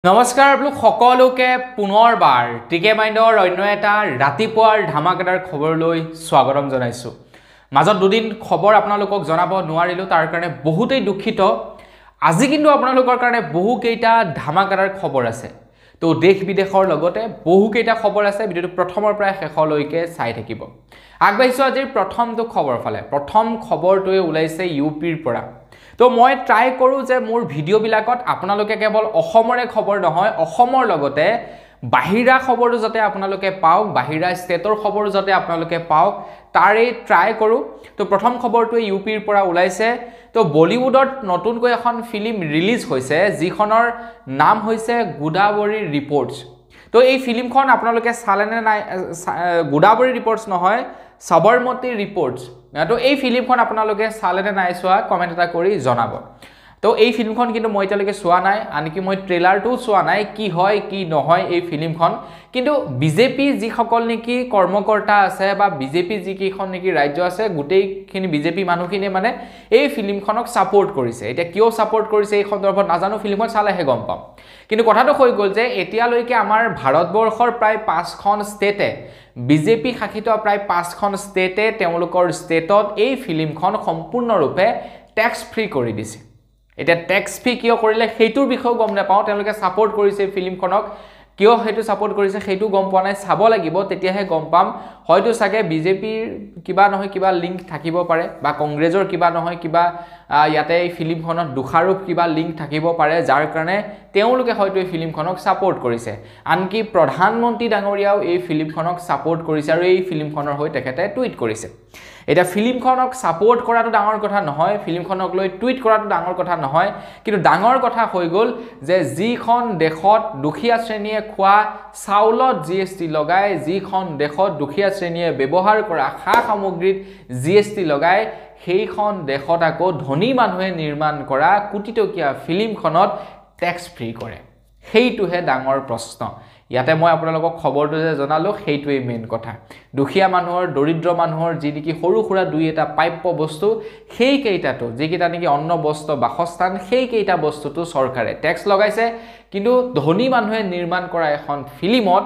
নমস্কাৰ আপোনালোক সকলোকে পুনৰবাৰ টিকে মাইণ্ডৰ অন্য এটা ৰাতিপুৱাৰ ধামাকাদাৰ খবৰলৈ স্বাগতম জনাইছো। মাজত দুদিন খবৰ আপোনালোকক জনাব নোৱাৰিলো, তাৰ কাৰণে বহুতেই দুখিত। আজি কিন্তু আপোনালোকৰ কাৰণে বহু কেইটা ধামাকাদাৰ খবৰ আছে। তো দেশ বিদেশৰ লগতে বহু কেইটা খবৰ আছে। ভিডিওটো প্ৰথমৰ পৰা শেষলৈকে চাই থাকিব। আগবাঢ়িছো আজিৰ প্ৰথমটো খবৰ ফালে। প্ৰথম খবৰটোৱে ওলাইছে ইউপিৰ পৰা। তো মই ট্ৰাই কৰো যে মোৰ ভিডিও বিলাকত আপোনালোকে কেৱল অসমৰে খবৰ নহয়, অসমৰ লগতে বাহিৰা খবৰো যাতে আপোনালোকে পাওক, বাহিৰা ষ্টেটৰ খবৰো যাতে আপোনালোকে পাওক, তাৰে ট্ৰাই কৰো। তো প্ৰথম খবৰটোৱে ইউপিৰ পৰা ওলাইছে। তো বলিউডত নতুনকৈ এখন ফিল্ম ৰিলিজ হৈছে, যিখনৰ নাম হৈছে গোদাবৰী ৰিপৰ্টছ। তো এই ফিল্মখন আপোনালোকে চালেনে নাই? গোদাবৰী ৰিপৰ্টছ নহয়, সবৰমতী ৰিপৰ্টছ। তো এই ফিল্মখন আপোনালোকে চালেনে নাই চোৱা কমেণ্ট এটা কৰি জনাব। তো এই ফিল্মখন কিন্তু মই এতিয়ালৈকে চোৱা নাই, আনকি মই ট্ৰেইলাৰটোও চোৱা নাই কি হয় কি নহয় এই ফিল্মখন। কিন্তু বিজেপি যিসকল নেকি কৰ্মকৰ্তা আছে বা বিজেপি যিকেইখন নেকি ৰাজ্য আছে, গোটেইখিনি বিজেপি মানুহখিনিয়ে মানে এই ফিল্মখনক ছাপোৰ্ট কৰিছে। এতিয়া কিয় ছাপোৰ্ট কৰিছে এই সন্দৰ্ভত নাজানো, ফিল্মখন চালেহে গম পাম। কিন্তু কথাটো হৈ গ'ল যে এতিয়ালৈকে আমাৰ ভাৰতবৰ্ষৰ প্ৰায় 5খন ষ্টেটে, বিজেপি শাসিত প্ৰায় 5খন ষ্টেটে তেওঁলোকৰ ষ্টেটত এই ফিল্মখন সম্পূৰ্ণৰূপে টেক্স ফ্ৰী কৰি দিছে। এতিয়া টেক্স ফ্ৰী কিয় কৰিলে সেইটোৰ বিষয়েও গম নাপাওঁ। তেওঁলোকে ছাপোৰ্ট কৰিছে ফিল্মখনক, কিয় সেইটো ছাপোৰ্ট কৰিছে সেইটো গম পোৱা নাই, চাব লাগিব, তেতিয়াহে গম পাম। হয়তো চাগে বিজেপিৰ কিবা নহয় কিবা লিংক থাকিব পাৰে, বা কংগ্ৰেছৰ কিবা নহয় কিবা ইয়াতে এই ফিল্মখনত দোষাৰোপ কিবা লিংক থাকিব পাৰে, যাৰ কাৰণে তেওঁলোকে হয়তো এই ফিল্মখনক ছাপোৰ্ট কৰিছে। আনকি প্ৰধানমন্ত্ৰী ডাঙৰীয়াও এই ফিল্মখনক ছাপোৰ্ট কৰিছে আৰু এই ফিল্মখনৰ হৈ তেখেতে টুইট কৰিছে। এতিয়া ফিল্মখনক ছাপোৰ্ট কৰাটো ডাঙৰ কথা নহয়, ফিল্মখনক লৈ টুইট কৰাটো ডাঙৰ কথা নহয়, কিন্তু ডাঙৰ কথা হৈ গ'ল যে যিখন দেশত দুখীয়া শ্ৰেণীয়ে খোৱা চাউলত GST লগায়, যিখন দেশত দুখীয়া শ্ৰেণীয়ে ব্যৱহাৰ কৰা সা সামগ্ৰীত GST লগায়, সেইখন দেশত আকৌ ধনী মানুহে নিৰ্মাণ কৰা কোটিটকীয়া ফিল্মখনত টেক্স ফ্ৰী কৰে। সেইটোহে ডাঙৰ প্ৰশ্ন। ইয়াতে মই আপোনালোকক খবৰটো যে জনালো সেইটোৱেই মেইন কথা। দুখীয়া মানুহৰ, দৰিদ্ৰ মানুহৰ যি নেকি সৰু সুৰা দুই এটা প্ৰাপ্য বস্তু, সেইকেইটাতো যিকেইটা নেকি অন্ন বস্ত্ৰ বাসস্থান, সেইকেইটা বস্তুটো চৰকাৰে টেক্স লগাইছে। কিন্তু ধনী মানুহে নিৰ্মাণ কৰা এখন ফিল্মত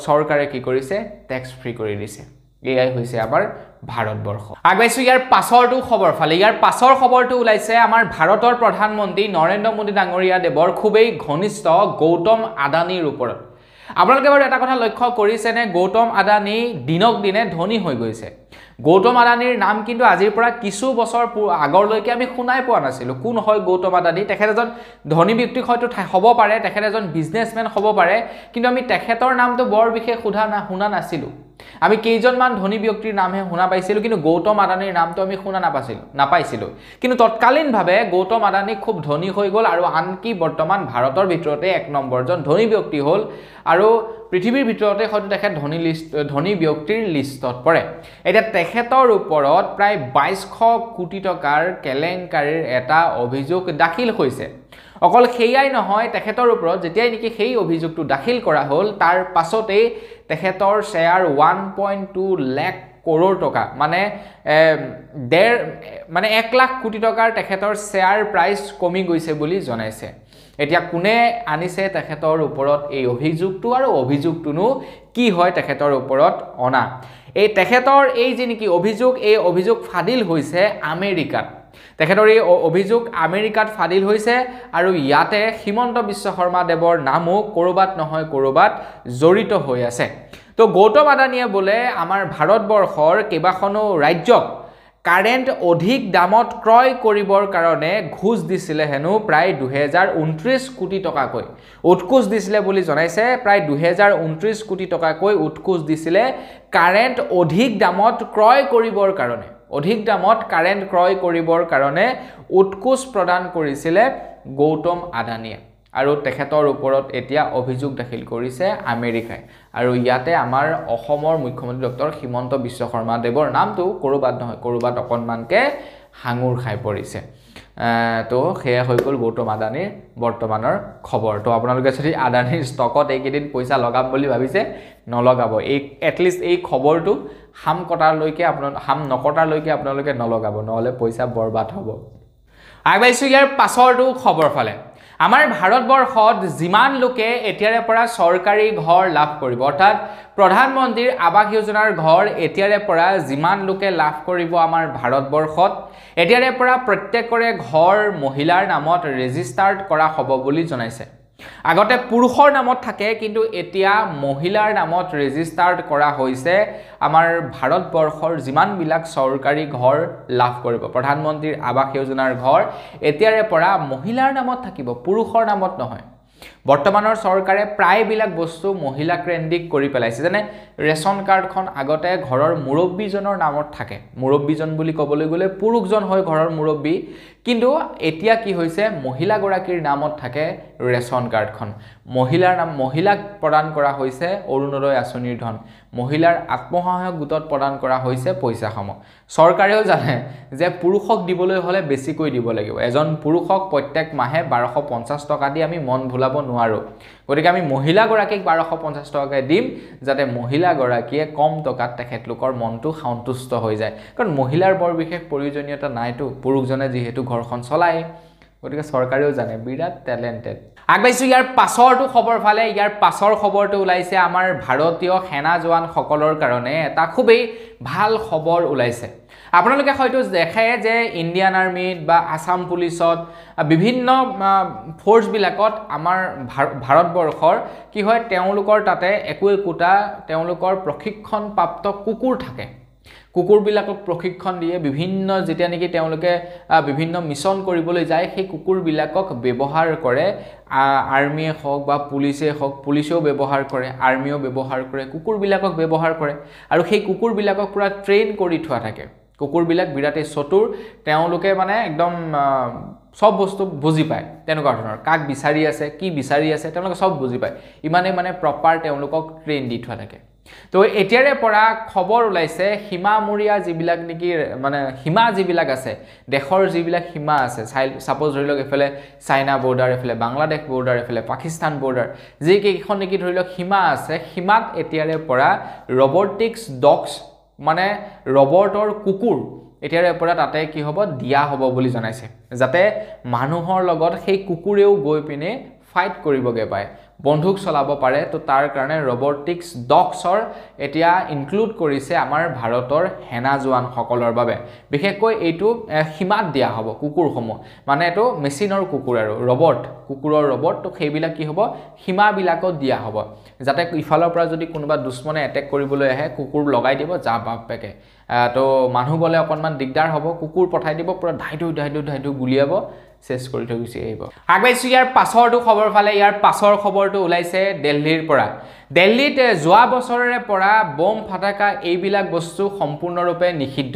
চৰকাৰে কি কৰিছে? টেক্স ফ্ৰী কৰি দিছে। এয়াই হৈছে আমাৰ ভাৰতবৰ্ষ। আগবাইছো ইয়াৰ পাছৰটো খবৰ ফালে। ইয়াৰ পাছৰ খবৰটো ওলাইছে আমাৰ ভাৰতৰ প্ৰধানমন্ত্ৰী নৰেন্দ্ৰ মোদী ডাঙৰীয়া দেৱৰ খুবেই ঘনিষ্ঠ গৌতম আদানীৰ ওপৰত। আপোনালোকে বাৰু এটা কথা লক্ষ্য কৰিছেনে? গৌতম আদানী দিনক দিনে ধনী হৈ গৈছে। গৌতম আদানীৰ নাম কিন্তু আজিৰ পৰা কিছু বছৰ আগলৈকে আমি শুনাই পোৱা নাছিলোঁ। কোন হয় গৌতম আদানী? তেখেত এজন ধনী ব্যক্তি হয়তো হ'ব পাৰে, তেখেত এজন বিজনেছমেন হ'ব পাৰে, কিন্তু আমি তেখেতৰ নামটো বৰ বিশেষ শুনা নাছিলোঁ। আমি কেইজনমান ধনী ব্যক্তিৰ নামহে শুনা পাইছিলোঁ, কিন্তু গৌতম আদানীৰ নামটো আমি শুনা নাপাইছিলোঁ। কিন্তু তৎকালীনভাৱে গৌতম আদানী খুব ধনী হৈ গ'ল, আৰু আনকি বৰ্তমান ভাৰতৰ ভিতৰতে 1 নম্বৰজন ধনী ব্যক্তি হ'ল, আৰু পৃথিৱীৰ ভিতৰতে হয়তো তেখেত ধনী ব্যক্তিৰ লিষ্টত পৰে। এতিয়া তেখেতৰ ওপৰত প্ৰায় 2200 কোটি টকাৰ কেলেংকাৰীৰ এটা অভিযোগ দাখিল হৈছে। অকল সেয়াই নহয়, তেখেতৰ ওপৰত যেতিয়াই নেকি সেই অভিযোগটো দাখিল কৰা হ'ল, তাৰ পাছতেই তেখেতৰ শ্বেয়াৰ 1.2 লাখ কৰোৰ টকা, মানে 1 লাখ কোটি টকাৰ তেখেতৰ শ্বেয়াৰ প্ৰাইচ কমি গৈছে বুলি জনাইছে। এতিয়া কোনে আনিছে তেখেতৰ ওপৰত এই অভিযোগটো, আৰু অভিযোগটোনো কি হয় তেখেতৰ ওপৰত অনা? এই তেখেতৰ এই যে নেকি অভিযোগ, এই অভিযোগ ফাদিল হৈছে আমেৰিকাত। তেখেতৰ এই অভিযোগ আমেৰিকাত ফাদিল হৈছে, আৰু ইয়াতে হিমন্ত বিশ্ব শৰ্মা দেৱৰ নামো ক'ৰবাত নহয় ক'ৰবাত জড়িত হৈ আছে। তো গৌতম আদানীয়ে বোলে আমাৰ ভাৰতবৰ্ষৰ কেইবাখনো ৰাজ্যক কাৰেণ্ট অধিক দামত ক্ৰয় কৰিবৰ কাৰণে ঘোষ দিছিলে হেনো প্ৰায় 2029 কোটি টকাকৈ উৎকোচ দিছিলে বুলি জনাইছে। প্ৰায় 2029 কোটি টকাকৈ উৎকোচ দিছিলে কাৰেণ্ট অধিক দামত ক্ৰয় কৰিবৰ কাৰণে। অধিক দামত কাৰেণ্ট ক্ৰয় কৰিবৰ কাৰণে উৎকোচ প্ৰদান কৰিছিলে গৌতম আদানীয়ে, আৰু তেখেতৰ ওপৰত এতিয়া অভিযোগ দাখিল কৰিছে আমেৰিকাই। আৰু ইয়াতে আমাৰ অসমৰ মুখ্যমন্ত্ৰী ডক্টৰ হিমন্ত বিশ্ব শৰ্মা দেৱৰ নামটো ক'ৰবাত নহয় ক'ৰবাত অকণমানকৈ হাঙুৰ খাই পৰিছে। তো সেয়া হৈ গ'ল গৌতম আদানীৰ বৰ্তমানৰ খবৰ। তো আপোনালোকে যদি আদানীৰ ষ্টকত এইকেইদিন পইচা লগাম বুলি ভাবিছে, নলগাব। এটলিষ্ট এই খবৰটো হাম নকটালৈকে আপোনালোকে নলগাব, নহ'লে পইচা বৰবাদ হ'ব। আগবাঢ়িছোঁ ইয়াৰ পাছৰটো খবৰ ফালে। আমাৰ ভাৰতবৰ্ষত যিমান লোকে এতিয়াৰে পৰা চৰকাৰী ঘৰ লাভ কৰিব অৰ্থাৎ প্ৰধানমন্ত্ৰীৰ আৱাস যোজনাৰ ঘৰ এতিয়াৰে পৰা যিমান লোকে লাভ কৰিব আমাৰ ভাৰতবৰ্ষত এতিয়াৰে পৰা প্ৰত্যেকৰে ঘৰ মহিলাৰ নামত ৰেজিষ্টাৰ্ড কৰা হ'ব বুলি জনাইছে আগতে পুৰুষৰ নামত থাকে কিন্তু এতিয়া মহিলাৰ নামত ৰেজিষ্টাৰ্ড কৰা হৈছে আমাৰ ভাৰতবৰ্ষৰ যিমান বিলাক চৰকাৰী ঘৰ লাভ কৰিব প্ৰধানমন্ত্ৰীৰ আৱাস যোজনাৰ ঘৰ এতিয়াৰে পৰা মহিলাৰ নামত থাকিব পুৰুষৰ নামত নহয় বৰ্তমানৰ চৰকাৰে প্ৰায় বিলাক বস্তু মহিলা কেন্দ্ৰিক কৰি পেলাইছে যেনে ৰেশন কাৰ্ডখন আগতে ঘৰৰ মুৰব্বীজনৰ নামত থাকে মুৰব্বীজন বুলি ক'বলৈ গ'লে পুৰুষজন হয় ঘৰৰ মুৰব্বী কিন্তু এতিয়া কি হৈছে মহিলা গৰাকীৰ নামত থাকে ৰেশন কাৰ্ডখন মহিলাৰ নাম মহিলাক প্ৰদান কৰা হৈছে অৰুণোদয় আঁচনিৰ ধন মহিলাৰ আত্মসহায়ক গোটত প্ৰদান কৰা হৈছে পইচাসমূহ চৰকাৰেও জানে যে পুৰুষক দিবলৈ হলে বেছিকৈ দিব লাগিব এজন পুৰুষক প্ৰত্যেক মাহে 1250 টকা দি আমি মন ভুলাব নোৱাৰো গতিকে আমি মহিলা গৰাকীক 1250 টকা দিম যাতে মহিলা গৰাকীয়ে কম টকাত তেখেতলোকৰ মনটো সন্তুষ্ট হৈ যায় কাৰণ মহিলাৰ বৰ বিশেষ প্ৰয়োজনীয়তা নাইতো পুৰুষজনে যিহেতু ঘৰখন চলায় গতিকে চৰকাৰেও জানে বিৰাট টেলেন্টেড আগবাইছো ইয়াৰ পাছৰটো খবৰ ফালে ইয়াৰ পাছৰ খবৰটো ওলাইছে আমাৰ ভাৰতীয় সেনা জোৱান সকলৰ কাৰণে এটা খুবেই ভাল খবৰ ওলাইছে আপোনালোকে হয়তো দেখে যে ইণ্ডিয়ান আৰ্মিত বা আসাম পুলিচত বিভিন্ন ফোৰ্স বিলাকত আমাৰ ভাৰতবৰ্ষৰ কি হয় তেওঁলোকৰ তাতে একোটা তেওঁলোকৰ প্ৰশিক্ষণ প্ৰাপ্ত কুকুৰ থাকে কুকুৰ বিলাকক প্ৰশিক্ষণ দিয়ে বিভিন্ন যেতিয়া নেকি তেওঁলোকে বিভিন্ন মিশন কৰিবলৈ যায় সেই কুকুৰ বিলাকক ব্যৱহাৰ কৰে আৰ্মিয়ে হওক বা পুলিচে হওক পুলিচেও ব্যৱহাৰ কৰে আৰ্মিও ব্যৱহাৰ কৰে কুকুৰ বিলাকক ব্যৱহাৰ কৰে আৰু সেই কুকুৰ বিলাকক পুৰা ট্ৰেইন কৰি থোৱা থাকে কুকুৰ বিলাক বিৰাটে চতুৰ তেওঁলোকে মানে একদম সব বস্তু বুজি পায় তেনেকুৱা ধৰণৰ কাক বিচাৰি আছে কি বিচাৰি আছে তেওঁলোকে সব বুজি পায় ইমানে মানে প্ৰপাৰ তেওঁলোকক ট্ৰেইন দি থোৱা থাকে তো এতিয়াৰে পৰা খবৰ ওলাইছে হিমামুৰিয়া যিবিলাক নেকি মানে হিমা যিবিলাক আছে দেশৰ যিবিলাক হিমা আছে সাপোজ ধৰি লওক এফালে চাইনা বৰ্ডাৰ এফালে বাংলাদেশ বৰ্ডাৰ এফালে পাকিস্তান বৰ্ডাৰ যি কেইখন নেকি ধৰি লওক হিমা আছে হিমাত এতিয়াৰে পৰা ৰবটিক্স ডগছ মানে ৰবটৰ কুকুৰ এতিয়াৰে পৰা তাতে কি হ'ব দিয়া হ'ব বুলি জনাইছে যাতে মানুহৰ লগত সেই কুকুৰেও গৈ পিনে ফাইট কৰিবগে পায় বন্ধুক চলাব পাৰে তো তাৰ কাৰণে ৰবটিক্স ডগছৰ এতিয়া ইনক্লুড কৰিছে আমাৰ ভাৰতৰ সেনা জোৱান সকলৰ বাবে বিশেষকৈ এইটো হিমাত দিয়া হ'ব কুকুৰসমূহ মানে এটো মেচিনৰ কুকুৰ আৰু ৰবট কুকুৰৰ ৰবট তো সেইবিলাক কি হ'ব হিমা বিলাকত দিয়া হ'ব যাতে ইফালৰ পৰা যদি কোনোবা দুশ্মনে এটেক কৰিবলৈ আহে কুকুৰ লগাই দিব যা বাপেকে তো মানুহ বলে অকনমান দিগদাৰ হ'ব কুকুৰ পঠাই দিব পুৰা ধাইধু গুলিয়াব চেছ কৰি থৈ গুচি আহিব আগবাইছো ইয়াৰ পাছৰটো খবৰ ফালে ইয়াৰ পাছৰ খবৰটো ওলাইছে দিল্লীৰ পৰা দিল্লীত যোৱা বছৰৰে পৰা বম ফাটাকা এইবিলাক বস্তু সম্পূৰ্ণৰূপে নিষিদ্ধ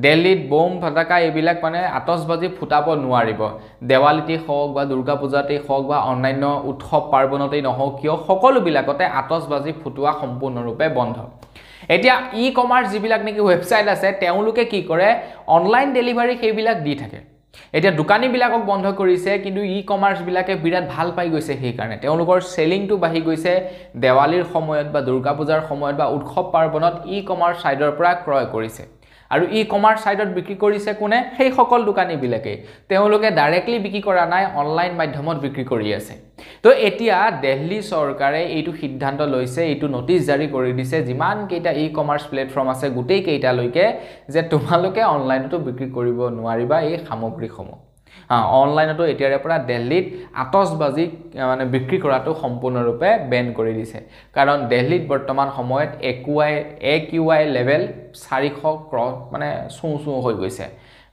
দিল্লীত বম ফাটাকা এইবিলাক মানে আতচবাজি ফুটাব নোৱাৰিব দেৱালীতে হওক বা দুৰ্গা পূজাতে হওক বা অন্যান্য উৎসৱ পাৰ্বণতেই নহওক কিয় সকলো বিলাকতে আতচবাজি ফুটোৱা সম্পূৰ্ণৰূপে বন্ধ এতিয়া ই কমাৰ্চ যিবিলাক নেকি ওয়েবসাইট আছে তেওঁলোকে কি কৰে অনলাইন ডেলিভাৰী সেইবিলাক দি থাকে এতিয়া দোকানী বিলাকক বন্ধ কৰিছে কিন্তু ই কমাৰ্চ বিলাকে বিৰাট ভাল পাই গৈছে সেই কাৰণে তেওঁলোকৰ সেলিংটো বাঢ়ি গৈছে দেৱালীৰ সময়ত বা দুৰ্গা পূজাৰ সময়ত বা উৎসৱ পাৰ্বণত ই কমাৰ্চ সাইডৰ পৰা ক্ৰয় কৰিছে আৰু ই কমাৰ্চ সাইডত বিক্ৰী কৰিছে কোনে সেই সকল দোকানী বিলাকে তেওঁলোকে ডাইৰেক্টলি বিক্ৰী কৰা নাই অনলাইন মাধ্যমত বিক্ৰী কৰি আছে তো এতিয়া দিল্লী চৰকাৰে এইটো সিদ্ধান্ত লৈছে এইটো নোটিছ জাৰি কৰি দিছে যিমান কেইটা ই কমাৰ্চ প্লেটফৰ্ম আছে গুটেই কেইটা লৈকে যে তোমালোকে অনলাইনতো বিক্ৰী কৰিব নোৱাৰিবা এই সামগ্ৰীসমূহ অনলাইনতো এতিয়াৰে পৰা দিল্লীত আতচবাজি মানে বিক্ৰী কৰাটো সম্পূৰ্ণৰূপে বেন কৰি দিছে কাৰণ দিল্লীত বৰ্তমান সময়ত AQI লেভেল 400 ক্ৰছ মানে চুঁ হৈ গৈছে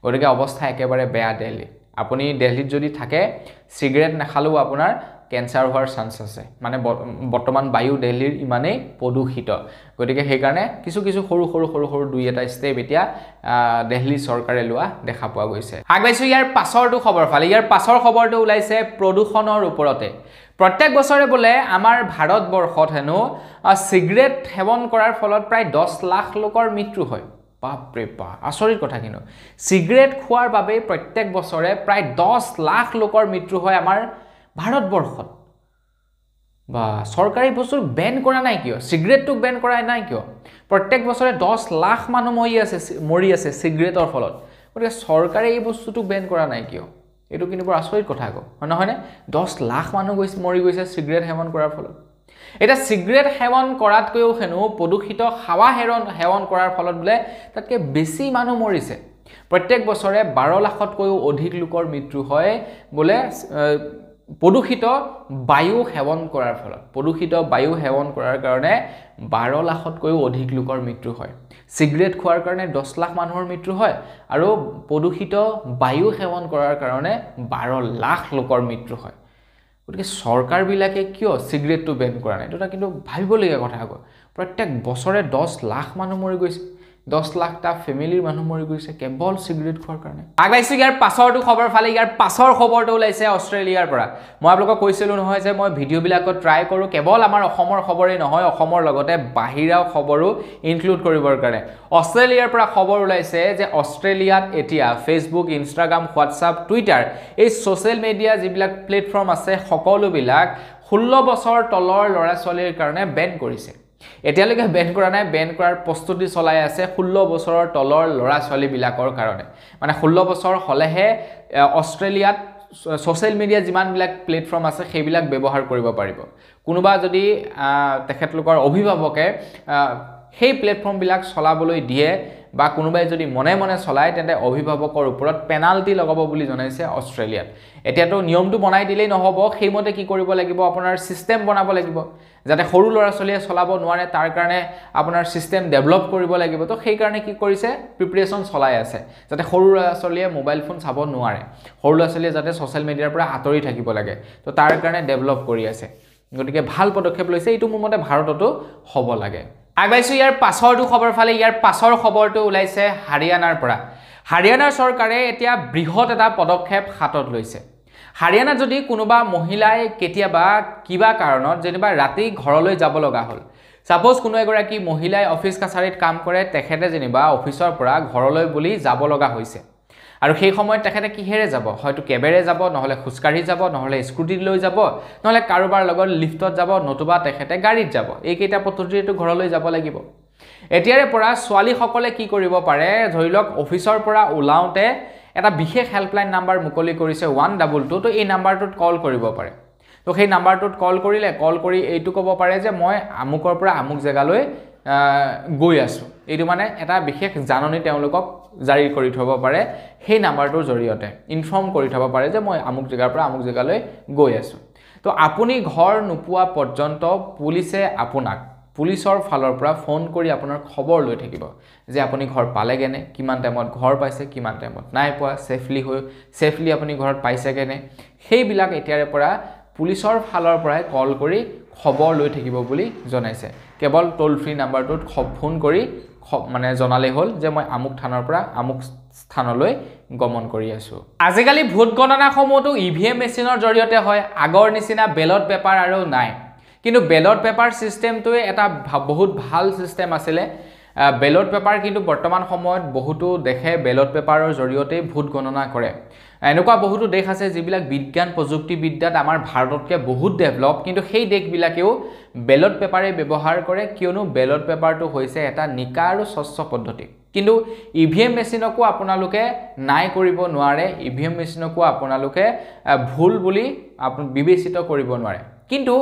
গতিকে অৱস্থা একেবাৰে বেয়া দিল্লী আপুনি দিল্লীত যদি থাকে সিগাৰেট নাখালেও আপোনাৰ ক্যান্সাৰ হোৱাৰ চান্স আছে মানে বৰ্তমান বায়ু দিল্লীৰ ইমানেই প্ৰদূষিত গতিকে সেই কাৰণে কিছু সৰু দুই এটা ষ্টেপ এতিয়া দিল্লী চৰকাৰে লোৱা দেখা পোৱা গৈছে আগবাইছো ইয়াৰ পাছৰটো খবৰ ফালে ইয়াৰ পাছৰ খবৰটো ওলাইছে প্ৰদূষণৰ ওপৰতে প্ৰত্যেক বছৰে বলে আমাৰ ভাৰতবৰ্ষত হেনো সিগাৰেট সেৱন কৰাৰ ফলত প্ৰায় 10 লাখ লোকৰ মৃত্যু হয় বাপৰে বাপ আচৰিত কথা কিন্তু সিগাৰেট খোৱাৰ বাবে প্ৰত্যেক বছৰে প্ৰায় 10 লাখ লোকৰ মৃত্যু হয় আমাৰ ভাৰতবৰ্ষত বা চৰকাৰী বস্তু বেন কৰা নাই কিয় সিগাৰেটটো বেন কৰা নাই কিয় প্ৰত্যেক বছৰে 10 লাখ মানুহ মৰি আছে সিগাৰেটৰ ফলত গতিকে চৰকাৰে এই বস্তুটো বেন কৰা নাই কিয় এইটো কিন্তু বৰ আচৰিত কথা আকৌ হয় নহয়নে 10 লাখ মানুহ মৰি গৈছে সিগাৰেট সেৱন কৰাৰ ফলত এটা সিগাৰেট সেৱন কৰাতকৈও হেনো প্ৰদূষিত হাৱা সেৱন কৰাৰ ফলত বোলে তাতকৈ বেছি মানুহ মৰিছে প্ৰত্যেক বছৰে 12 লাখতকৈও অধিক লোকৰ মৃত্যু হয় বোলে প্ৰদূষিত বায়ু সেৱন কৰাৰ ফলত প্ৰদূষিত বায়ু সেৱন কৰাৰ কাৰণে 12 লাখতকৈও অধিক লোকৰ মৃত্যু হয় সিগাৰেট খোৱাৰ কাৰণে 10 লাখ মানুহৰ মৃত্যু হয় আৰু প্ৰদূষিত বায়ু সেৱন কৰাৰ কাৰণে 12 লাখ লোকৰ মৃত্যু হয় গতিকে চৰকাৰবিলাকে কিয় সিগাৰেটটো বেন কৰা নাই এটা কিন্তু ভাবিবলগীয়া কথা আকৌ প্ৰত্যেক বছৰে 10 লাখ মানুহ মৰি গৈছে 10 লাখটা ফ্যামিলিৰ মানুহ মৰি গৈছে কেৱল সিগাৰেট খোৱাৰ কাৰণে আগবাইছো ইয়াৰ পাছৰটো খবৰ ফালে ইয়াৰ পাছৰ খবৰটো ওলাইছে অষ্ট্ৰেলিয়াৰ পৰা মই আপোনালোকক কৈছিলো নহয় যে মই ভিডিও বিলাকত ট্ৰাই কৰো কেৱল আমাৰ অসমৰ খবৰেই নহয় অসমৰ লগতে বাহিৰা খবৰো ইনক্লুড কৰিবৰ কাৰণে অষ্ট্ৰেলিয়াৰ পৰা খবৰ ওলাইছে যে অষ্ট্ৰেলিয়াত এতিয়া ফেসবুক ইনষ্টাগ্ৰাম হোৱাটছআপ টুইটাৰ এই সোশ্যাল মিডিয়া যিবিলাক প্লেটফৰ্ম আছে সকলোবিলাক 16 বছৰ তলৰ ল'ৰা ছোৱালীৰ কাৰণে বেন কৰিছে এতিয়ালৈকে বেন কৰা নাই বেন কৰাৰ প্ৰস্তুতি চলাই আছে 16 বছৰৰ তলৰ ল'ৰা ছোৱালী বিলাকৰ কাৰণে মানে 16 বছৰ হলেহে অষ্ট্ৰেলিয়াত সোশ্যাল মিডিয়া যিমান বিলাক প্লেটফৰ্ম আছে সেইবিলাক ব্যৱহাৰ কৰিব পাৰিব কোনোবা যদি তেখেতলোকৰ অভিভাৱকে সেই প্লেটফৰ্ম বিলাক চলাবলৈ দিয়ে বা কোনোবাই যদি মনে মনে চলায় তেন্তে অভিভাৱকৰ ওপৰত পেনাল্টি লগাব বুলি জনাইছে অষ্ট্ৰেলিয়াত এতিয়াতো নিয়মটো বনাই দিলেই নহব সেইমতে কি কৰিব লাগিব আপোনাৰ সিস্টেম বনাব লাগিব যাতে সৰু ল'ৰা ছোৱালীয়ে চলাব নোৱাৰে তাৰ কাৰণে আপোনাৰ সিস্টেম ডেভেলপ কৰিব লাগিব তো সেই কাৰণে কি কৰিছে প্ৰিপাৰেচন চলাই আছে যাতে সৰু ল'ৰা ছোৱালীয়ে মোবাইল ফোন চাব নোৱাৰে সৰু ল'ৰা ছোৱালীয়ে যাতে সোশ্যাল মিডিয়াৰ পৰা আঁতৰি থাকিব লাগে তো তাৰ কাৰণে ডেভেলপ কৰি আছে গতিকে ভাল পদক্ষেপ লৈছে এইটো মোৰ মতে ভাৰততো হ'ব লাগে আগবাইছো ইয়াৰ পাছৰটো খবৰ ফালে ইয়াৰ পাছৰ খবৰটো ওলাইছে হাৰিয়ানাৰ পৰা হাৰিয়ানাৰ চৰকাৰে এতিয়া বৃহৎ এটা পদক্ষেপ হাতত লৈছে হাৰিয়ানাত যদি কোনোবা মহিলাই কেতিয়াবা কিবা কাৰণত যেনিবা ৰাতি ঘৰলৈ যাব লগা হ'ল সাপোজ কোনো এগৰাকী মহিলাই অফিস কাছাৰীত কাম কৰে তেখেতে যেনিবা অফিসৰ পৰা ঘৰলৈ বুলি যাব লগা হৈছে আৰু সেই সময়ত তেখেতে কিহেৰে যাব হয়তো কেবেৰে যাব নহলে খুচকাঢ়ি যাব নহলে স্কুটিত লৈ যাব নহলে কাৰোবাৰ লগত লিফটত যাব নতুবা তেখেতে গাড়ীত যাব এইকেইটা পদ্ধতিটো ঘৰলৈ যাব লাগিব এতিয়াৰে পৰা ছোৱালী সকলে কি কৰিব পাৰে ধৰিলক অফিসৰ পৰা ওলাওতে এটা বিশেষ হেল্পলাইন নাম্বাৰ মুকলি কৰিছে 122 তো এই নাম্বাৰটোত কল কৰিব পাৰে তো সেই নাম্বাৰটোত কল কৰি এইটো ক'ব পাৰে যে মই আমুকৰ পৰা আমুক জেগালৈ গৈ আছো এইটো মানে এটা বিশেষ জাননী তেওঁলোকক জাৰি কৰি থব পাৰে সেই নাম্বাৰটোৰ জৰিয়তে ইনফৰ্ম কৰি থব পাৰে যে মই আমুক জেগাৰ পৰা আমুক জেগালৈ গৈ আছো তো আপুনি ঘৰ নোপোৱা পৰ্যন্ত পুলিচে আপোনাক পুলিচৰ ফালৰ পৰা ফোন কৰি আপোনাৰ খবৰ লৈ থাকিব যে আপুনি ঘৰ পালেগেনে কিমান টাইমত ঘৰ পাইছে কিমান টাইমত নাই পোৱা সেফলি আপুনি ঘৰত পাইছেগেনে সেইবিলাক এতিয়াৰে পৰা পুলিচৰ ফালৰ পৰাই কল কৰি খবৰ লৈ থাকিব বুলি জনাইছে কেৱল টোল ফ্ৰী নাম্বাৰটোত ফোন কৰি মানে জনালে হ'ল যে মই আমুক থানৰ পৰা আমুক স্থানলৈ গমন কৰি আছো আজিকালি ভোট গণনা সমূহটো ইভিএম মেচিনৰ জৰিয়তে হয় আগৰ নিচিনা বেলট পেপাৰ আৰু নাই কিন্তু বেলট পেপাৰ সিস্টেমটোৱে এটা বহুত ভাল সিস্টেম আছিলে বেলট পেপাৰ কিন্তু বৰ্তমান সময়ত বহুতো দেখে বেলট পেপাৰৰ জৰিয়তে ভোট গণনা কৰে এনেকুৱা বহুতো দেশ আছে যিবিলাক বিজ্ঞান প্ৰযুক্তিবিদ্যাত আমাৰ ভাৰততকৈ বহুত ডেভেলপ কিন্তু সেই দেশবিলাকেও বেলট পেপাৰে ব্যৱহাৰ কৰে কিয়নো বেলট পেপাৰটো হৈছে এটা নিকা আৰু স্বচ্ছ পদ্ধতি কিন্তু ইভিএম মেচিনকো আপোনালোকে নাই কৰিব নোৱাৰে ইভিএম মেচিনকো আপোনালোকে ভুল বুলি বিবেচিত কৰিব নোৱাৰে কিন্তু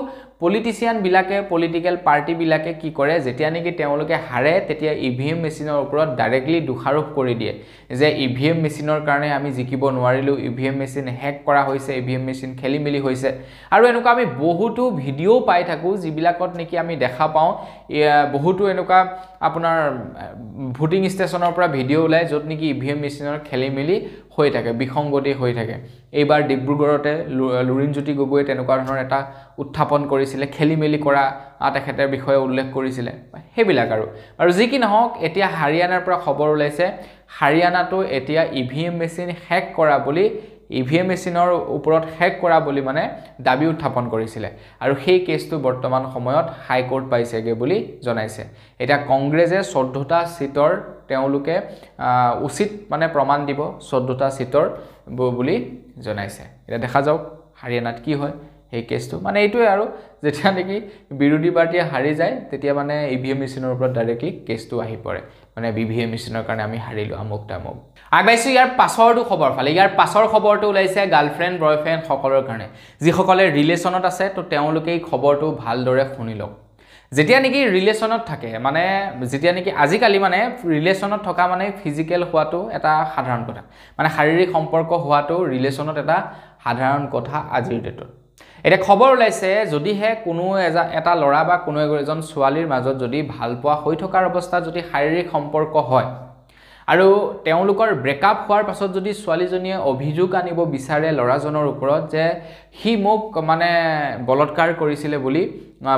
পলিটিচিয়ান বিলাকে পলিটিক্যাল পাৰ্টি বিলাকে কি কৰে যেতিয়া নেকি তেওঁলোকে হাৰে তেতিয়া ইভিএম মেচিনৰ ওপৰত ডাইৰেক্টলি দোষাৰোপ কৰি দিয়ে যে ইভিএম মেচিনৰ কাৰণে আমি জিকিব নোৱাৰিলো ইভিএম মেচিন হ্যাক কৰা হৈছে ইভিএম মেচিন খেলিমেলি হৈছে আৰু এনেকুৱা আমি বহুতো ভিডিও পাই থাকো যিবিলাকত নেকি আমি দেখা পাওঁ বহুতো এনেকুৱা আপোনাৰ ভোটিং ষ্টেচনৰ পৰা ভিডিও ওলাই যত নেকি ইভিএম মেচিনৰ খেলিমেলি হৈ থাকে বিসংগতি হৈ থাকে এইবাৰ ডিব্ৰুগড়তে লুৰিনজ্যোতি গগৈ তেনেকুৱা ধৰণৰ এটা উত্থাপন কৰিছিলে খেলিমেলি কৰা তেখেতৰ বিষয়ে উল্লেখ কৰিছিলে হেবিলাক আৰু যি কি নহওক এতিয়া হাৰিয়ানাৰ পৰা খবৰ ওলাইছে হাৰিয়ানাটো এতিয়া ইভিএম মেচিন হ্যাক কৰা বুলি ইভিএম মেচিনৰ ওপৰত হ্যাক কৰা বুলি মানে দাবী উত্থাপন কৰিছিলে আৰু সেই কেছটো বৰ্তমান সময়ত হাই কোৰ্ট পাইছেগে বুলি জনাইছে এটা কংগ্ৰেছে 14টা সিটৰ তেওঁলোকে উচিত মানে প্ৰমাণ দিব 14টা সিটৰ বুলি জনাইছে এটা দেখা যাওক হাৰিয়ানাত কি হয় এই কেছটো মানে এইটোৱে আৰু যেতিয়া নেকি বিৰোধী পাৰ্টিয়ে হাৰি যায় তেতিয়া মানে ইভিএম মেচিনৰ ওপৰত ডাইৰেক্টলি কেছটো আহি পৰে মানে BVA মেচিনৰ কাৰণে আমি হাৰিলো আমুক তামুক আগবাইছো ইয়াৰ পাছৰটো খবৰ ফালে ইয়াৰ পাছৰ খবৰটো ওলাইছে গাৰ্লফ্ৰেণ্ড বয়ফ্ৰেণ্ড সকলৰ কাৰণে যিসকলে ৰিলেচনত আছে তো তেওঁলোকে এই খবৰটো ভালদৰে শুনি লওক যেতিয়া নেকি ৰিলেচনত থাকে মানে যেতিয়া নেকি আজিকালি মানে ৰিলেচনত থকা মানে ফিজিক্যাল হোৱাটো এটা সাধাৰণ কথা মানে শাৰীৰিক সম্পৰ্ক হোৱাটো ৰিলেচনত এটা সাধাৰণ কথা আজিৰ ডেটত এটা খবৰ ওলাইছে যদিহে কোনো এটা লৰা বা কোনো এজন ছোৱালীৰ মাজত যদি ভাল পোৱা হৈ থকাৰ অৱস্থাত যদি শাৰীৰিক সম্পৰ্ক হয় আৰু তেওঁলোকৰ ব্ৰেকআপ হোৱাৰ পাছত যদি ছোৱালীজনীয়ে অভিযোগ আনিব বিচাৰে লৰাজনৰ ওপৰত যে হি মোক মানে বলৎকাৰ কৰিছিলে বুলি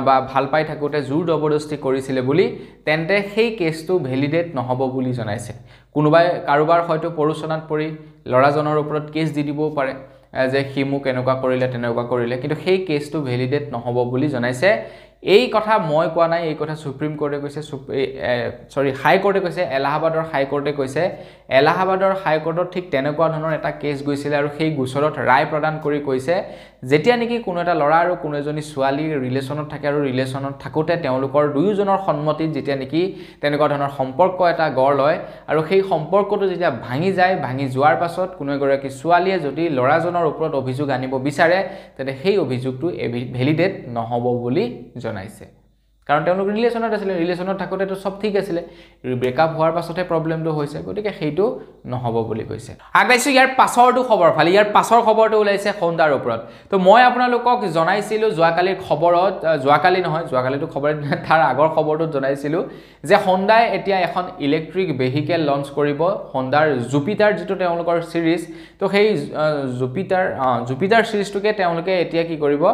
বা ভাল পাই থাকোতে জোৰ জবৰদস্তি কৰিছিলে বুলি তেন্তে সেই কেছটো ভ্যালিডেট নহব বুলি জনাইছে কোনোবাই কাৰোবাৰ হয়তো পৰুচনাত পৰি লৰাজনৰ ওপৰত কেছ দি দিবও পাৰে যে হি মোক এনেকুৱা কৰিলে তেনেকুৱা কৰিলে কিন্তু সেই কেছটো ভ্যালিডেট নহব বুলি জনাইছে এই কথা মই কোৱা নাই এই কথা সুপ্ৰিম কোৰ্টে কৈছে হাই কোৰ্টে কৈছে এলাহাবাদৰ হাই কোৰ্টে কৈছে এলাহাবাদৰ হাই কোৰ্টত ঠিক তেনেকুৱা ধৰণৰ এটা কেছ গৈছিল আৰু সেই গোচৰত ৰায় প্ৰদান কৰি কৈছে যেতিয়া নেকি কোনো এটা লৰা আৰু কোনো এজনী ছোৱালী ৰিলেচনত থাকে আৰু ৰিলেচনত থাকোতে তেওঁলোকৰ দুয়োজনৰ সন্মতিত যেতিয়া নেকি তেনেকুৱা ধৰণৰ সম্পৰ্ক এটা গঢ় লয় আৰু সেই সম্পৰ্কটো যেতিয়া ভাঙি যায় ভাঙি যোৱাৰ পাছত কোনো এগৰাকী ছোৱালীয়ে যদি লৰাজনৰ ওপৰত অভিযোগ আনিব বিচাৰে তেতে সেই অভিযোগটো ভ্যালিডেট নহব বুলি জনাইছে কাৰণ তেওঁলোক ৰিলেচনত আছিল ৰিলেচনত থাকোতে তো সব ঠিক আছিল ব্ৰেকআপ হোৱাৰ পাছতে প্ৰবলেমটো হৈছে গতিকে সেইটো নহব বুলি কৈছে আগবাইছো ইয়াৰ পাছৰটো খবৰ ফালি ইয়াৰ পাছৰ খবৰটো ওলাইছে হোণ্ডাৰ ওপৰত তো মই আপোনালোকক জনাইছিলো যোৱাকালিৰ খবৰত যোৱাকালি নহয় যোৱাকালিটো খবৰ তাৰ আগৰ খবৰটো জনাইছিলো যে হোণ্ডাই এতিয়া এখন ইলেক্ট্ৰিক ভেহিকেল লঞ্চ কৰিব হোণ্ডাৰ জুপিটাৰ যেটো তেওঁলোকৰ সিৰিজ তো সেই জুপিটাৰ সিৰিজটোকে তেওঁলোকে এতিয়া কি কৰিব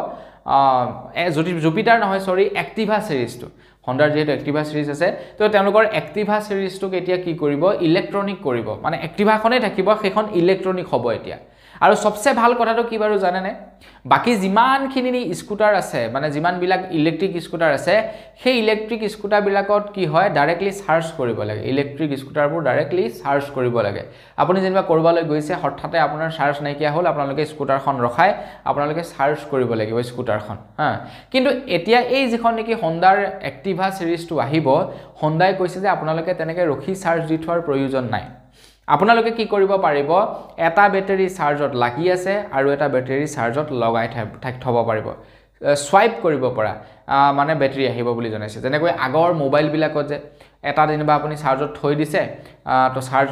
যদি জুপিটাৰ নহয় সৰি এক্টিভা সিৰিজটো হোণ্ডাৰ যেটো এক্টিভা সিৰিজ আছে তো তেওঁলোকৰ এক্টিভা সিৰিজটোক এতিয়া কি কৰিব ইলেক্ট্ৰনিক কৰিব মানে এক্টিভাখনে থাকিব সেইখন ইলেক্ট্ৰনিক হ'ব এতিয়া আৰু সবচে ভাল কথাটো কি বাৰু জানেনে বাকি যিমানখিনি স্কুটাৰ আছে মানে যিমানবিলাক ইলেক্ট্ৰিক স্কুটাৰ আছে সেই ইলেক্ট্ৰিক স্কুটাৰ বিলাকত কি হয় ডাইৰেক্টলি চাৰ্জ কৰিব লাগে ইলেক্ট্ৰিক স্কুটাৰবোৰ ডাইৰেক্টলি চাৰ্জ কৰিব লাগে আপুনি যেনিবা কৰবালৈ গৈছে হঠাতে আপোনাৰ চাৰ্জ নাইকিয়া হ'ল আপোনালোকে স্কুটাৰখন ৰখাই আপোনালোকে চাৰ্জ কৰিব লাগিব স্কুটাৰখন কিন্তু এতিয়া এই যিখন নেকি হোণ্ডাৰ এক্টিভা সিৰিজটো আহিব হোণ্ডাই কৈছে যে আপোনালোকে তেনেকৈ ৰখি চাৰ্জ দি থোৱাৰ প্ৰয়োজন নাই আপোনালোকে কি কৰিব পাৰিব এটা বেটাৰী চাৰ্জত লাগি আছে আৰু এটা বেটাৰী চাৰ্জত লগাই থব পাৰিব সোৱাইপ কৰিব পৰা মানে বেটাৰী আহিব বুলি জনাইছে যেনেকৈ আগৰ মোবাইল বিলাকত যে এটা দিনবা আপুনি চাৰ্জত থৈ দিছে তো চাৰ্জ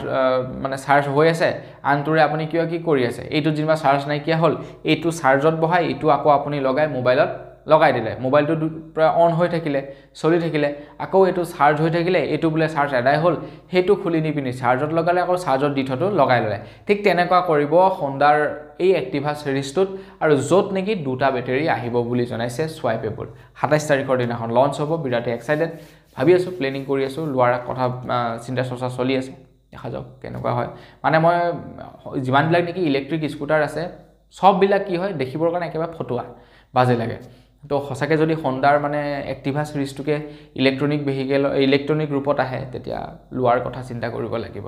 মানে চাৰ্জ হৈ আছে আনটোৰে আপুনি কি কৰি আছে এইটো যেনিবা চাৰ্জ নাইকিয়া হ'ল এইটো চাৰ্জত বহাই এইটো আকৌ আপুনি লগাই মোবাইলত লগাই দিলে মোবাইলটো পুৰা অন হৈ থাকিলে চলি থাকিলে আকৌ এটো চাৰ্জ হৈ থাকিলে এটো বুলে চাৰ্জ এডাই হ'ল হেতু খুলি নিপিনি চাৰ্জত লগালে আকৌ চাৰ্জত দি থটো লগাই ললে ঠিক তেনেকুৱা কৰিব হোণ্ডাৰ এই এক্টিভা সিৰিজটোত আৰু যত নেকি দুটা বেটাৰী আহিব বুলি জনাইছে সোৱাইপেবল 27 তাৰিখৰ দিনাখন লঞ্চ হ'ব বিৰাট এক্সাইটেড ভাবি আছো প্লেনিং কৰি আছো লোৱাৰ কথা চিন্তা চৰ্চা চলি আছে দেখা যাওক কেনেকুৱা হয় মানে মই যিমান বিলাক নেকি ইলেক্ট্ৰিক স্কুটাৰ আছে সব বিলাক কি হয় দেখিবৰ কাৰণে একেবাৰে ফটোৱা বাজে লাগে তো হসাকে যদি হোণ্ডাৰ মানে এক্টিভা সিৰিজটোকে ইলেক্ট্ৰনিক ভেহিকেল ইলেক্ট্ৰনিক ৰূপত আহে তেতিয়া লোৱাৰ কথা চিন্তা কৰিব লাগিব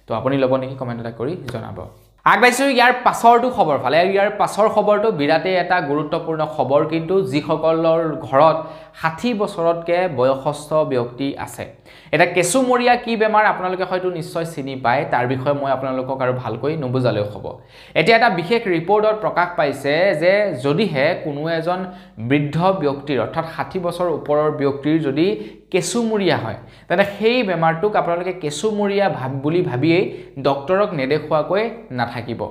তো আপুনি লব নেকি কমেন্ট এটা কৰি জনাব আগবাইছো ইয়াৰ পাছৰটো খবৰ ফালে ইয়াৰ পাছৰ খবৰটো বিৰাটে এটা গুৰুত্বপূৰ্ণ খবৰ কিন্তু যিসকলৰ ঘৰত 60 বছৰতকে বয়সস্থ ব্যক্তি আছে এটা কেসুমৰিয়া কি বেমাৰ আপোনালোকে হয়তো নিশ্চয় চিনি পায় তাৰ বিষয়ে মই আপোনালোকক আৰু ভালকৈ নবুজালেও হ'ব এতিয়া এটা বিশেষ ৰিপৰ্টত প্ৰকাশ পাইছে যে যদিহে কোনো এজন বৃদ্ধ ব্যক্তিৰ অৰ্থাৎ 60 বছৰ ওপৰৰ ব্যক্তিৰ যদি কেসুমৰিয়া হয় তেনে সেই বেমাৰটোক আপোনালোকে কেসুমৰিয়া বুলি ভাবিয়ে ডক্টৰক নেদেখুৱাকৈ নাথাকিব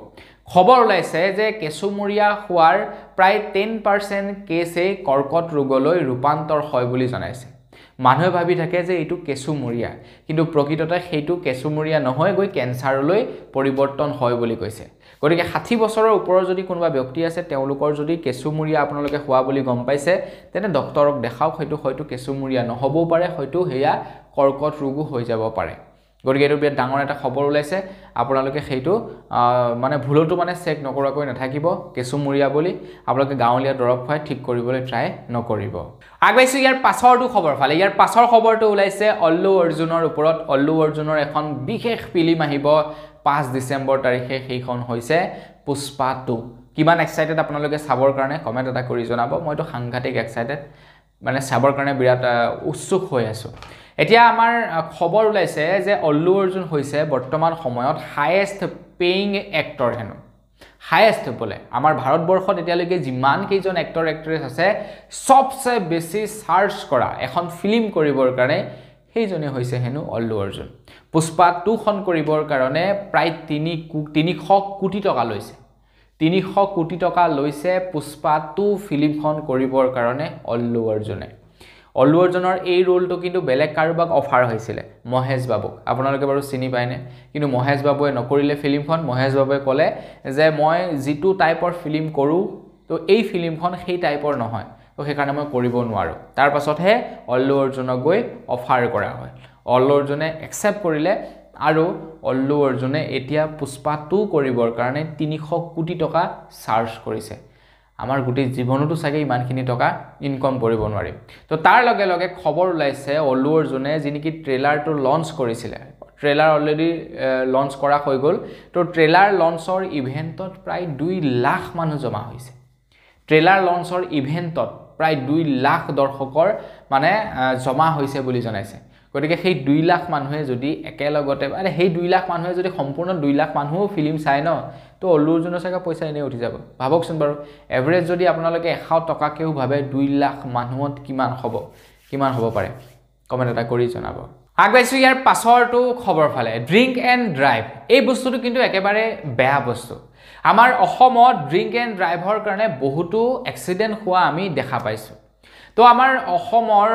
খবৰ ওলাইছে যে কেসুমৰিয়া হোৱাৰ প্ৰায় 10% কেছে কৰ্কট ৰোগলৈ ৰূপান্তৰ হয় বুলি জনাইছে মানুহে ভাবি থাকে যে এইটো কেসুমৰিয়া কিন্তু প্ৰকৃততে সেইটো কেসুমৰিয়া নহয় গৈ কেন্সাৰলৈ পৰিৱৰ্তন হয় বুলি কৈছে গতিকে 60 বছৰৰ ওপৰৰ যদি কোনোবা ব্যক্তি আছে তেওঁলোকৰ যদি কেসুমৰিয়া আপোনালোকে হোৱা বুলি গম পাইছে তেনে ডক্টৰক দেখাওক হয়তো কেসুমৰিয়া নহবও পাৰে হয়তো হেয়া কৰ্কট ৰোগো হৈ যাব পাৰে গতিকে এটো বিৰাট ডাঙৰ এটা খবৰ ওলাইছে আপোনালোকে সেইটো মানে ভুলটো মানে চেক নকৰাকৈ নাথাকিব কেসুমৰিয়া বুলি আপোনালোকে গাঁৱলীয়া দৰব খুৱাই ঠিক কৰিবলৈ ট্ৰাই নকৰিব আগবাইছো ইয়াৰ পাছৰটো খবৰ ফালে ইয়াৰ পাছৰ খবৰটো ওলাইছে অল্লু অৰ্জুনৰ ওপৰত অল্লু অৰ্জুনৰ এখন বিশেষ ফিল্ম আহিব 5 ডিসেম্বৰ তাৰিখে সেইখন হৈছে পুষ্পা 2 কিমান এক্সাইটেড আপোনালোকে চাবৰ কাৰণে কমেন্ট এটা কৰি জনাব মইতো সাংঘাতিক এক্সাইটেড মানে চাবৰ কাৰণে বিৰাট উৎসুক হৈ আছো এতিয়া আমাৰ খবৰ ওলাইছে যে অল্লু অৰ্জুন হৈছে বৰ্তমান সময়ত হাইয়েষ্ট পেইং এক্টৰ হেনো হাইয়েষ্ট বলে আমাৰ ভাৰতবৰ্ষত এতিয়ালৈকে যিমান কেইজন এক্টৰ এক্ট্ৰেছ আছে সবচে বেছি সাৰ্চ কৰা এখন ফিল্ম কৰিবৰ কাৰণে সেইজনে হৈছে হেনো অল্লু অৰ্জুন পুষ্পা 2 খন কৰিবৰ কাৰণে প্ৰায় 300 কোটি টকা লৈছে 300 কোটি টকা লৈছে পুষ্পা 2 ফিল্মখন কৰিবৰ কাৰণে অল্লু অৰ্জুনৰ এই ৰোলটো কিন্তু বেলেগ কাৰোবাক অফাৰ হৈছিল মহেশ বাবুক আপোনালোকে বাৰু চিনি পায়নে কিন্তু মহেশ বাবুৱে নকৰিলে ফিল্মখন মহেশ বাবুৱে ক'লে যে মই যিটো টাইপৰ ফিল্ম কৰো তো এই ফিল্মখন সেই টাইপৰ নহয় তো সেইকাৰণে মই কৰিব নোৱাৰো তাৰ পাছতহে অল্লু অৰ্জুনক গৈ অফাৰ কৰা হয় অল্লু অৰ্জুনে একসেপ্ট কৰিলে আৰু অল্লু অৰ্জুনে এতিয়া পুষ্পা 2 কৰিবৰ কাৰণে 300 কোটি টকা চাৰ্জ কৰিছে আমাৰ গুটি জীৱনতো সাগে ইমানখিনি টকা ইনকাম কৰিব নোৱাৰি তো তাৰ লগে লগে খবৰ ওলাইছে অল্লু অৰ্জুনে যিনিকি ট্ৰেইলাৰটো লঞ্চ কৰিছিল ট্ৰেইলাৰ অলৰেডি লঞ্চ কৰা হৈ গল তো ট্ৰেইলাৰ লঞ্চৰ ইভেন্টত প্ৰায় 2 লাখ মানুহ জমা হৈছে ট্ৰেইলাৰ লঞ্চৰ ইভেন্টত প্ৰায় 2 লাখ দৰ্শকৰ মানে জমা হৈছে বুলি জনাইছে গতিকে সেই 2 লাখ মানুহে যদি একেলগতে আৰে সেই 2 লাখ মানুহে যদি সম্পূৰ্ণ 2 লাখ মানুহ ফিল্ম চাই ন তো অল্লু অৰ্জুনৰ সাগা পইচা এনে উঠি যাব ভাবকচোন বাৰু এভাৰেজ যদি আপোনালোকে 100 টকা কেও ভাবে 2 লাখ মানুহত কিমান হ'ব পাৰে কমেন্ট এটা কৰি জনাব আগবাইছো ইয়াৰ পাছৰটো খবৰ ফালে ড্ৰিংক এণ্ড ড্ৰাইভ এই বস্তুটো কিন্তু একেবাৰে বেয়া বস্তু আমাৰ অসমত ড্ৰিংক এণ্ড ড্ৰাইভৰ কাৰণে বহুতো এক্সিডেন্ট হোৱা আমি দেখা পাইছো তো আমাৰ অসমৰ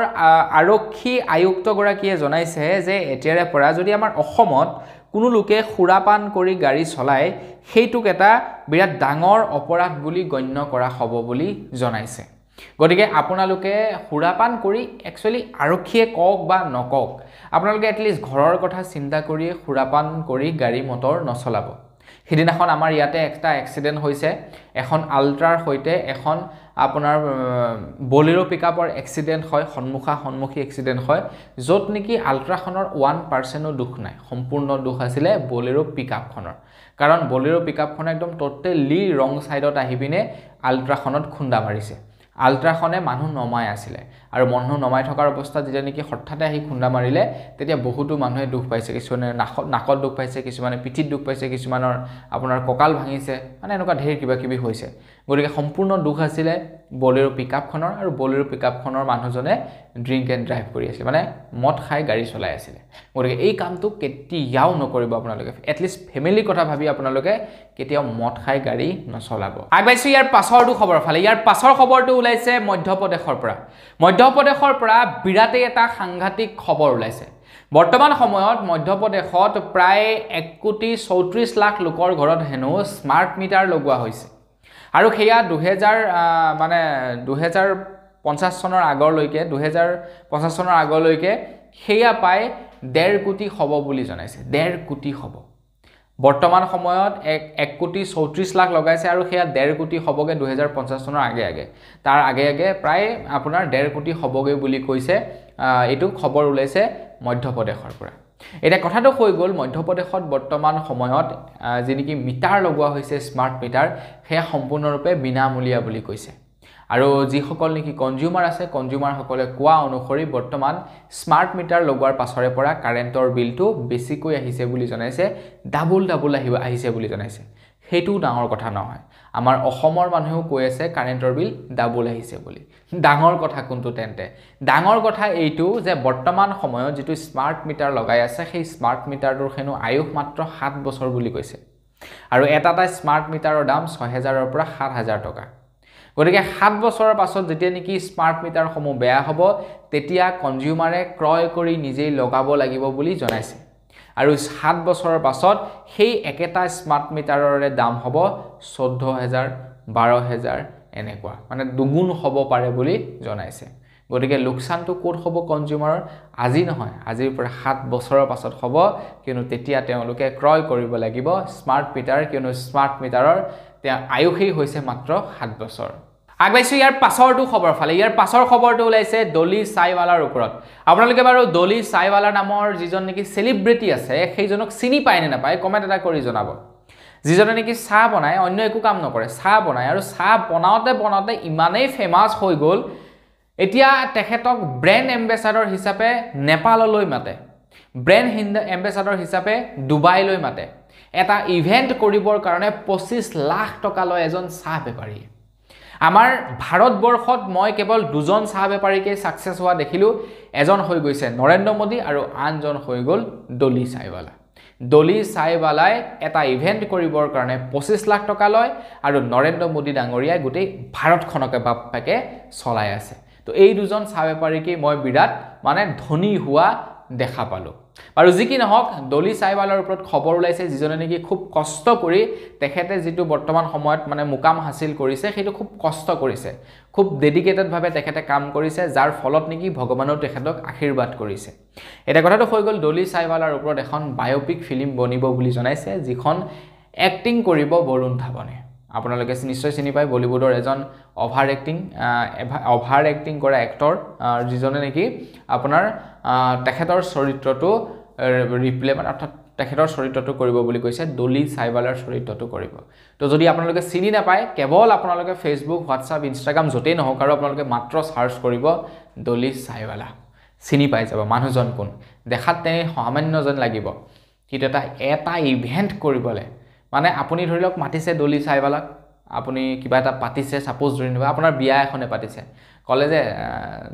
আৰক্ষী আয়ুক্ত গৰাকীয়ে জনাইছে যে এতিয়াৰে পৰা যদি আমাৰ অসমত কোনো লোকে খুৰাপান কৰি গাড়ী চলায় সেইটোক এটা বিৰাট ডাঙৰ অপৰাধ বুলি গণ্য কৰা হ'ব বুলি জনাইছে গতিকে আপোনালোকে খুৰাপান কৰি একচুয়ালি আৰক্ষীয়ে কক বা নকক আপোনালোকে এটলিষ্ট ঘৰৰ কথা চিন্তা কৰি খুৰাপান কৰি গাড়ী মটৰ নচলাব হিদিনাখন আমাৰ ইয়াতে একটা এক্সিডেন্ট হৈছে এখন আল্ট্ৰাৰ হৈতে এখন আপোনাৰ বলেৰো পিকআপৰ এক্সিডেন্ট হয় সন্মুখী এক্সিডেন্ট হয় যত নেকি আল্ট্ৰাখনৰ 1% দুখ নাই সম্পূৰ্ণ দুখ আছিল বলেৰো পিকআপখনৰ কাৰণ বলেৰো পিকআপখন একদম টোটালি ৰং সাইডত আহি পিনে আল্ট্ৰাখনত খুন্দা মাৰিছে আল্ট্ৰাখনে মানুহ নমাই আছিল আৰু মানুহ নমাই থকাৰ অৱস্থা যেতিয়া নেকি হঠাতে আহি খুন্দা মাৰিলে তেতিয়া বহুতো মানুহে দুখ পাইছে কিছুমানে নাকত দুখ পাইছে কিছুমানে পিঠিত দুখ পাইছে কিছুমানৰ আপোনাৰ ককাল ভাঙিছে মানে এনেকুৱা ঢেৰ কিবা কিবি হৈছে গতিকে সম্পূৰ্ণ দুখ আছিল বলেৰো পিকআপখনৰ আৰু বলেৰো পিকআপখনৰ মানুহজনে ড্ৰিংক এণ্ড ড্ৰাইভ কৰি আছিল মানে মদ খাই গাড়ী চলাই আছিল গতিকে এই কামটো কেতিয়াও নকৰিব আপোনালোকে এটলিষ্ট ফ্যামিলি কথা ভাবি আপোনালোকে কেতিয়াও মদ খাই গাড়ী নচলাব আগবাইছো ইয়াৰ পাছৰটো খবৰ ফালে ইয়াৰ পাছৰ খবৰটো ওলাইছে মধ্যপ্ৰদেশৰ পৰা বিৰাটে এটা সাংঘাতিক খবৰ ওলাইছে বৰ্তমান সময়ত মধ্যপ্ৰদেশত প্ৰায় 1.34 লাখ লোকৰ ঘৰত হেনো স্মাৰ্ট মিটাৰ লগোৱা হৈছে আৰু হেয়া 2050 চনৰ আগলৈকে হেয়া পাই 1.5 কোটি হ'ব বুলি জনাইছে 1.5 কোটি হ'ব বৰ্তমান সময়ত 1.34 লাখ লগাইছে আৰু হেয়া 1.5 কোটি হ'বগে 2050 চনৰ আগে তাৰ আগে প্ৰায় আপোনাৰ 1.5 কোটি হ'বগে বুলি কৈছে এটো খবৰ ওলাইছে মধ্যপ্ৰদেশৰ পৰা এটা কথাটো হৈ গল মধ্যপ্ৰদেশত বৰ্তমান সময়ত যিনিকি মিটাৰ লগোৱা হৈছে স্মাৰ্ট মিটাৰ হেয়া সম্পূৰ্ণৰূপে বিনামূলীয়া বুলি কৈছে আৰু যি সকল নেকি কনজিউমাৰ আছে কনজিউমাৰ সকলে কোৱা অনুসৰি বৰ্তমান স্মাৰ্ট মিটাৰ লগোৱাৰ পাছৰে পৰা কাৰেণ্টৰ বিলটো বেছিকৈ আহিছে বুলি জনাইছে ডাবল আহিছে বুলি জনাইছে হেতু ডাঙৰ কথা নহয় আমাৰ অসমৰ মানুহেও কৈ আছে কাৰেণ্টৰ বিল ডাবল আহিছে বুলি ডাঙৰ কথা কোনটো তেন্তে ডাঙৰ কথা এইটো যে বৰ্তমান সময়ত যেটো স্মাৰ্ট মিটাৰ লগাই আছে সেই স্মাৰ্ট মিটাৰটোৰ হেনো আয়ুস মাত্ৰ 7 বছৰ বুলি কৈছে আৰু এটা স্মাৰ্ট মিটাৰৰ দাম 6000 ৰ পৰা 7000 টকা গতিকে 7 বছৰৰ পাছত যেতিয়া নেকি স্মাৰ্ট মিটাৰ সমূহ বেয়া হ'ব তেতিয়া কনজিউমাৰে ক্ৰয় কৰি নিজেই লগাব লাগিব বুলি জনাইছে আৰু 7 বছৰৰ পাছত সেই একেটা স্মাৰ্ট মিটাৰৰে দাম হ'ব 14000 12000 এনেকুৱা মানে দুগুণ হ'ব পাৰে বুলি জনাইছে গতিকে লোকসানটো কোট হ'ব কনজিউমাৰৰ আজি নহয় আজিৰ পৰা 7 বছৰৰ পাছত হ'ব কিনো তেতিয়া তেওঁলোকে ক্ৰয় কৰিব লাগিব স্মাৰ্ট মিটাৰ কিনো স্মাৰ্ট মিটাৰৰ আয়ুসেই হৈছে মাত্ৰ 7 বছৰ আগবাইছো ইয়াৰ পাছৰটো খবৰ ফালে ইয়াৰ পাছৰ খবৰটো ওলাইছে ডলি সাইৱালাৰ ওপৰত আপোনালোকে বাৰু ডলি সাইৱালা নামৰ যিজন নেকি সেলিব্ৰিটি আছে সেইজনক চিনি পায় নে নাপায় কমেন্ট এটা কৰি জনাব যিজনে নেকি চাহ বনায় অন্য একো কাম নকৰে চাহ বনায় আৰু চাহ বনাওতে ইমানেই ফেমাস হৈ গল এতিয়া তেখেতক ব্ৰেণ্ড এম্বেচাডৰ হিচাপে নেপাললৈ মাতে, ব্ৰেণ্ড এম্বেচাডৰ হিচাপে ডুবাইলৈ মাতে, এটা ইভেণ্ট কৰিবৰ কাৰণে 25 লাখ টকা লয় এজন চাহ বেপাৰী। আমাৰ ভাৰতবৰ্ষত মই কেৱল দুজন চাহ বেপাৰীকে সাকসেছ হোৱা দেখিলোঁ, এজন হৈ গৈছে নৰেন্দ্ৰ মোদী আৰু আনজন হৈ গ'ল ডলি চাইৱালা। ডলি চাইৱালাই এটা ইভেণ্ট কৰিবৰ কাৰণে 25 লাখ টকা লয় আৰু নৰেন্দ্ৰ মোদী ডাঙৰীয়াই গোটেই ভাৰতখনকে বাপেকে চলাই আছে। তো এই দুজন চাহ বেপাৰীকে মই বিৰাট মানে ধনী হোৱা দেখা পালোঁ। আৰু যি কি নহওক ডলি চাইৱালাৰ ওপৰত খবৰ ওলাইছে, যিজনে নেকি খুব কষ্ট কৰি তেখেতে যিটো বৰ্তমান সময়ত মানে মুকাম হাসিল কৰিছে সেইটো খুব কষ্ট কৰিছে, খুব ডেডিকেটেডভাৱে তেখেতে কাম কৰিছে, যাৰ ফলত নেকি ভগৱানেও তেখেতক আশীৰ্বাদ কৰিছে। এটা কথাটো হৈ গ'ল ডলি চাইৱালাৰ ওপৰত এখন বায়োপিক ফিল্ম বনিব বুলি জনাইছে, যিখন এক্টিং কৰিব বৰুণ ধাৱনে। আপোনালোকে নিশ্চয় চিনি পায়, বলিউডৰ এজন অভাৰ এক্টিং কৰা এক্টৰ, যিজনে নেকি আপোনাৰ তেখেতৰ চৰিত্ৰটো ৰিপ্লে অৰ্থাৎ তেখেতৰ চৰিত্ৰটো কৰিব বুলি কৈছে, ডলি চাইৱালাৰ চৰিত্ৰটো কৰিব। তো যদি আপোনালোকে চিনি নাপায়, কেৱল আপোনালোকে ফেচবুক, হোৱাটছআপ, ইনষ্টাগ্ৰাম য'তেই নহওক আৰু আপোনালোকে মাত্ৰ চাৰ্চ কৰিব ডলি চাইৱালা, চিনি পাই যাব মানুহজন কোন। দেখাত তেনে সামান্য যেন লাগিব, কিন্তু এটা ইভেণ্ট কৰিবলৈ মানে আপুনি ধৰি লওক মাতিছে ডলি চাইৱালাক, আপুনি কিবা এটা পাতিছে, ছাপোজ ধৰি নিব আপোনাৰ বিয়া এখনে পাতিছে, ক'লে যে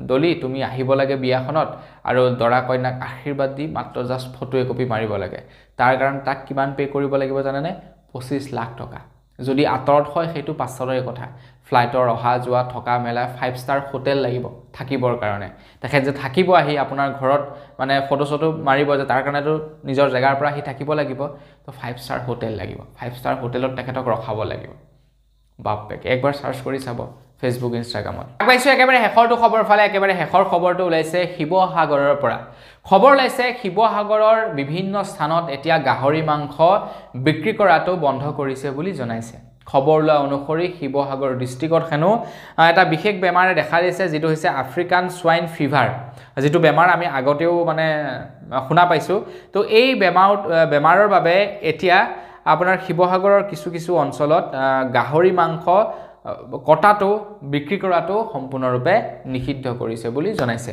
ডলি তুমি আহিব লাগে বিয়াখনত আৰু দৰা কইনাক আশীৰ্বাদ দি মাত্ৰ জাষ্ট ফটো একপি মাৰিব লাগে। তাৰ কাৰণে তাক কিমান পে' কৰিব লাগিব জানেনে? 25 লাখ টকা। যদি আঁতৰত হয় সেইটো পাছৰে কথা, ফ্লাইটৰ অহা যোৱা থকা মেলা 5 ষ্টাৰ হোটেল লাগিব থাকিবৰ কাৰণে। তেখেত যে থাকিব আহি আপোনাৰ ঘৰত মানে ফটো চটো মাৰিব, যে তাৰ কাৰণেতো নিজৰ জেগাৰ পৰা আহি থাকিব লাগিব, তো 5 ষ্টাৰ হোটেল লাগিব, 5 ষ্টাৰ হোটেলত তেখেতক ৰখাব লাগিব। বাপেকে একবাৰ চাৰ্চ কৰি চাব ফেচবুক, ইনষ্টাগ্ৰামত। আগবাইছোঁ একেবাৰে শেষৰটো খবৰ ফালে, একেবাৰে শেষৰ খবৰটো ওলাইছে শিৱসাগৰৰ পৰা। খবৰ ওলাইছে শিৱসাগৰৰ বিভিন্ন স্থানত এতিয়া গাহৰি মাংস বিক্ৰী কৰাটো বন্ধ কৰিছে বুলি জনাইছে। খবৰ লোৱা অনুসৰি শিৱসাগৰ ডিষ্ট্ৰিক্টত হেনো এটা বিশেষ বেমাৰে দেখা দিছে, যিটো হৈছে আফ্ৰিকান সোৱাইন ফিভাৰ, যিটো বেমাৰ আমি আগতেও মানে শুনা পাইছোঁ। তো এই বেমাৰৰ বাবে এতিয়া আপোনাৰ শিৱসাগৰৰ কিছু অঞ্চলত গাহৰি মাংস কটাটো বিক্ৰী কৰাটো সম্পূৰ্ণৰূপে নিষিদ্ধ কৰিছে বুলি জনাইছে।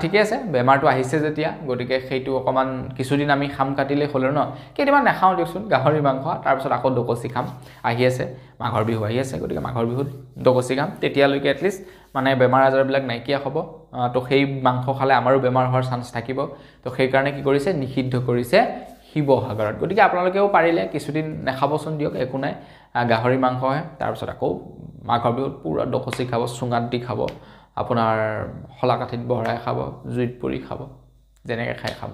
ঠিকে আছে, বেমাৰটো আহিছে যেতিয়া, গতিকে সেইটো অকণমান কিছুদিন আমি খাম কাটিলে হ'ল ন, কেইদিনমান নাখাওঁ দিয়কচোন গাহৰি মাংস, তাৰপিছত আকৌ দকচি খাম। আহি আছে মাঘৰ বিহু আহি আছে, গতিকে মাঘৰ বিহুত দকচি খাম, তেতিয়ালৈকে এটলিষ্ট মানে বেমাৰ আজাৰবিলাক নাইকিয়া হ'ব। তো সেই মাংস খালে আমাৰো বেমাৰ হোৱাৰ চান্স থাকিব। তো সেইকাৰণে কি কৰিছে, নিষিদ্ধ কৰিছে শিৱসাগৰত। গতিকে আপোনালোকেও পাৰিলে কিছুদিন নাখাবচোন দিয়ক, একো নাই, গাহৰি মাংসহে। তাৰপিছত আকৌ মাঘৰ বিহুত পূৰা দকচি খাব, চুঙাত দি খাব, আপোনাৰ শলাকাঠিত বহৰাই খাব, জুইত পুৰি খাব, যেনেকৈ খাই খাব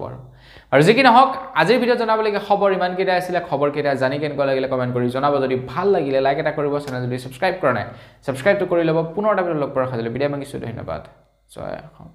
আৰু যি কি নহওক আজিৰ ভিডিঅ'ত জনাবলগীয়া খবৰ ইমানকেইটা আছিলে। খবৰকেইটা জানি কেনেকুৱা লাগিলে কমেণ্ট কৰি জনাব। যদি ভাল লাগিলে লাইক এটা কৰিব, চেনেল যদি ছাবস্ক্ৰাইব কৰা নাই ছাবস্ক্ৰাইবটো কৰি ল'ব। পুনৰ এটা ভিডিঅ' লগ পোৱাৰ সাজিলে বিদায় মাগিছোঁ, ধন্যবাদ, জয় অসম।